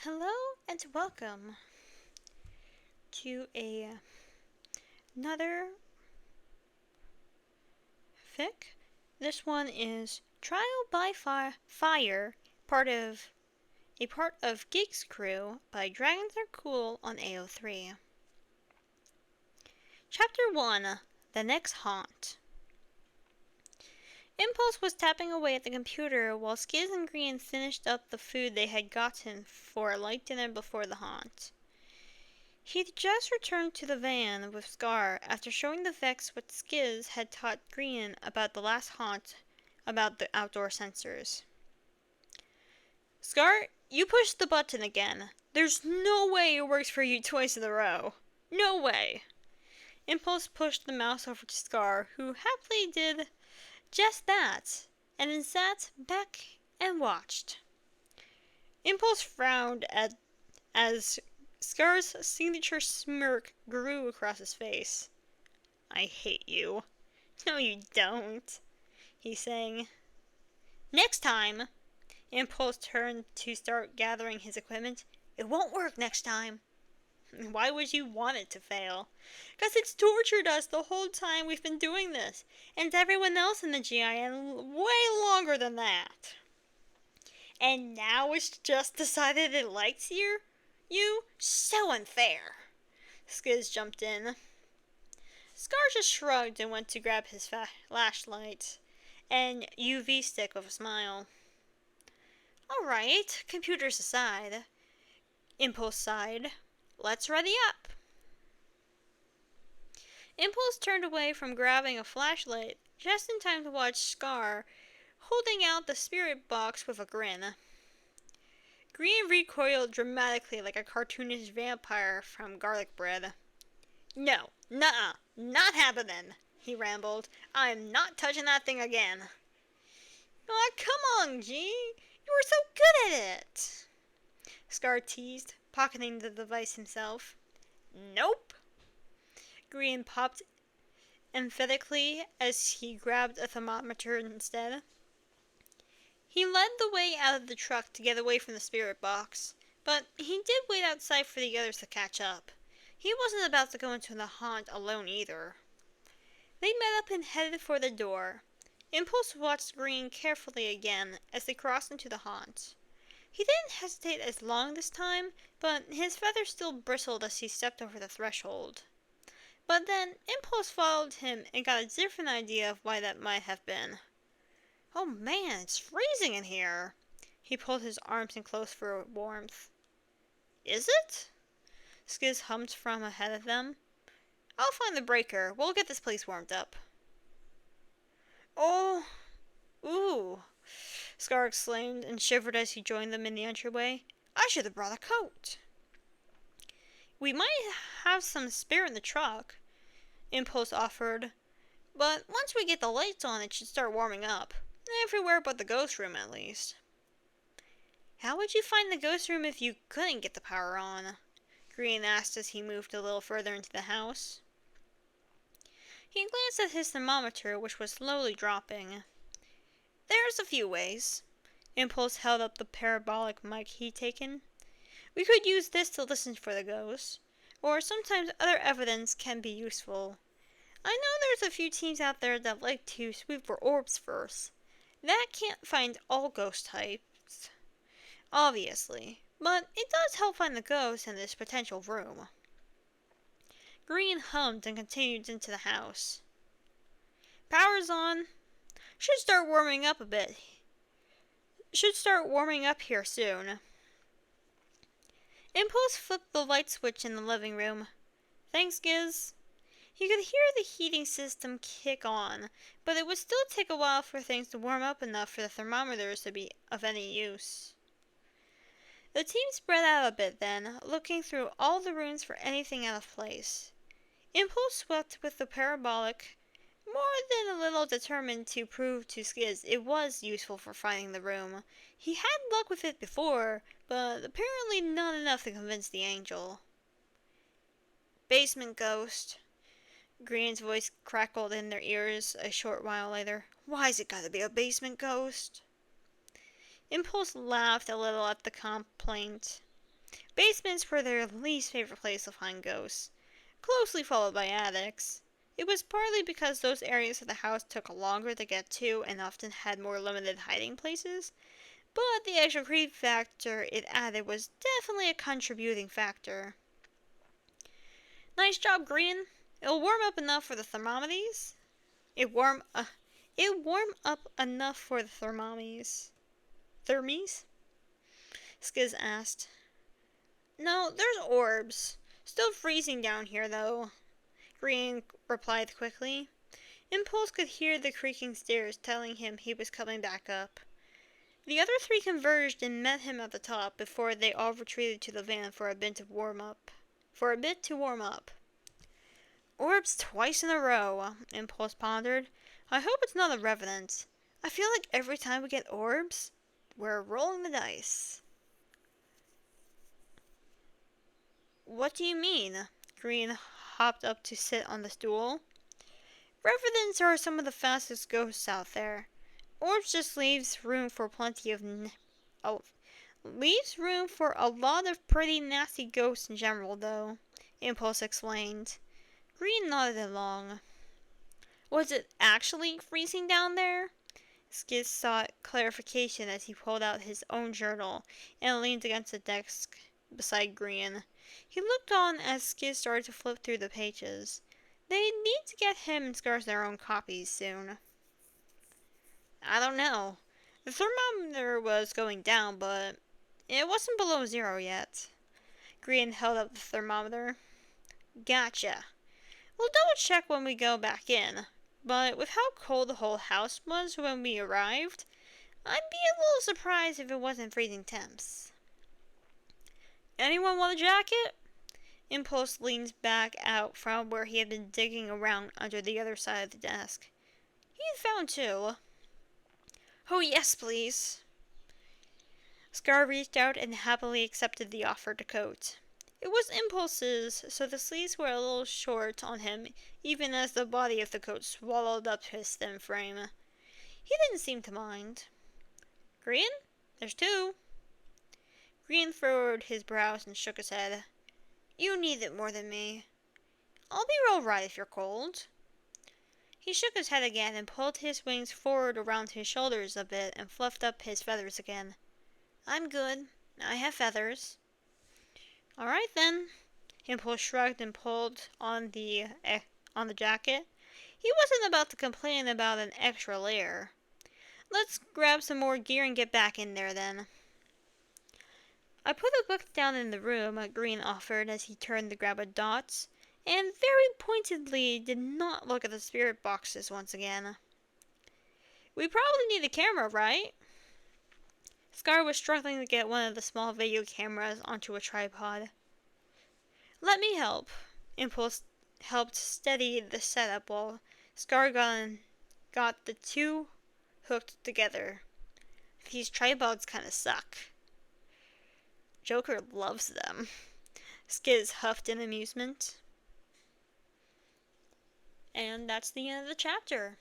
Hello and welcome to another fic. This one is Trial by Fire, part of Geek's Crew by Dragons Are Cool on AO3. Chapter 1: The Next Haunt. Impulse was tapping away at the computer while Skiz and Green finished up the food they had gotten for a light dinner before the haunt. He'd just returned to the van with Scar after showing the Vex what Skiz had taught Green about the last haunt about the outdoor sensors. Scar, you pushed the button again. There's no way it works for you twice in a row. No way. Impulse pushed the mouse over to Scar, who happily did just that, and then sat back and watched. Impulse frowned as Scar's signature smirk grew across his face. I hate you. No, you don't, he sang. Next time, Impulse turned to start gathering his equipment. It won't work next time. Why would you want it to fail? 'Cause it's tortured us the whole time we've been doing this, and everyone else in the GIN way longer than that. And now it's just decided it likes you? So unfair. Skiz jumped in. Scar just shrugged and went to grab his flashlight and UV stick with a smile. Alright, computers aside, Impulse sighed. Let's ready up. Impulse turned away from grabbing a flashlight just in time to watch Scar holding out the spirit box with a grin. Green recoiled dramatically like a cartoonish vampire from garlic bread. No, nuh-uh, not happening, he rambled. I'm not touching that thing again. Aw, come on, G. You were so good at it. Scar teased, pocketing the device himself. Nope. Green popped emphatically as he grabbed a thermometer instead. He led the way out of the truck to get away from the spirit box, but he did wait outside for the others to catch up. He wasn't about to go into the haunt alone either. They met up and headed for the door. Impulse watched Green carefully again as they crossed into the haunt. He didn't hesitate as long this time, but his feathers still bristled as he stepped over the threshold. But then Impulse followed him and got a different idea of why that might have been. Oh man, it's freezing in here. He pulled his arms in close for warmth. Is it? Skiz hummed from ahead of them. I'll find the breaker. We'll get this place warmed up. Oh, ooh, Scar exclaimed and shivered as he joined them in the entryway. I should have brought a coat. We might have some spare in the truck, Impulse offered. But once we get the lights on, it should start warming up. Everywhere but the ghost room, at least. How would you find the ghost room if you couldn't get the power on? Green asked as he moved a little further into the house. He glanced at his thermometer, which was slowly dropping. There's a few ways. Impulse held up the parabolic mic he'd taken. We could use this to listen for the ghosts, or sometimes other evidence can be useful. I know there's a few teams out there that like to sweep for orbs first. That can't find all ghost types, obviously, but it does help find the ghosts in this potential room. Green hummed and continued into the house. Power's on. Should start warming up here soon. Impulse flipped the light switch in the living room. Thanks, Giz. He could hear the heating system kick on, but it would still take a while for things to warm up enough for the thermometers to be of any use. The team spread out a bit then, looking through all the rooms for anything out of place. Impulse swept with the parabolic, more than a little determined to prove to Skiz it was useful for finding the room. He had luck with it before, but apparently not enough to convince the angel. Basement ghost. Green's voice crackled in their ears a short while later. Why's it gotta be a basement ghost? Impulse laughed a little at the complaint. Basements were their least favorite place to find ghosts, closely followed by attics. It was partly because those areas of the house took longer to get to and often had more limited hiding places, but the extra creep factor it added was definitely a contributing factor. Nice job, Green. It'll warm up enough for the thermometers. It warm up enough for the thermometers. Thermies? Skiz asked. No, there's orbs. Still freezing down here, though, Green replied quickly. Impulse could hear the creaking stairs telling him he was coming back up. The other three converged and met him at the top before they all retreated to the van for a bit to warm up. Orbs twice in a row, Impulse pondered. I hope it's not a revenant. I feel like every time we get orbs, we're rolling the dice. What do you mean? Green hopped up to sit on the stool. Revenants are some of the fastest ghosts out there. Orbs just leaves room for a lot of pretty nasty ghosts in general, though, Impulse explained. Green nodded along. Was it actually freezing down there? Skiz sought clarification as he pulled out his own journal and leaned against the desk beside Green. He looked on as Skiz started to flip through the pages. They'd need to get him and Scars their own copies soon. I don't know. The thermometer was going down, but it wasn't below 0 yet. Green held up the thermometer. Gotcha. We'll double check when we go back in, but with how cold the whole house was when we arrived, I'd be a little surprised if it wasn't freezing temps. Anyone want a jacket? Impulse leaned back out from where he had been digging around under the other side of the desk. He'd found two. Oh, yes, please. Scar reached out and happily accepted the offered coat. It was Impulse's, so the sleeves were a little short on him, even as the body of the coat swallowed up his thin frame. He didn't seem to mind. Green? There's two. Green furrowed his brows and shook his head. You need it more than me. I'll be all right if you're cold. He shook his head again and pulled his wings forward around his shoulders a bit and fluffed up his feathers again. I'm good. I have feathers. All right then. Impulse shrugged and pulled on the jacket. He wasn't about to complain about an extra layer. Let's grab some more gear and get back in there then. I put a book down in the room, Green offered as he turned to grab a dots, and very pointedly did not look at the spirit boxes once again. We probably need a camera, right? Scar was struggling to get one of the small video cameras onto a tripod. Let me help. Impulse helped steady the setup while Scar got the two hooked together. These tripods kinda suck. Joker loves them. Skiz huffed in amusement. And that's the end of the chapter.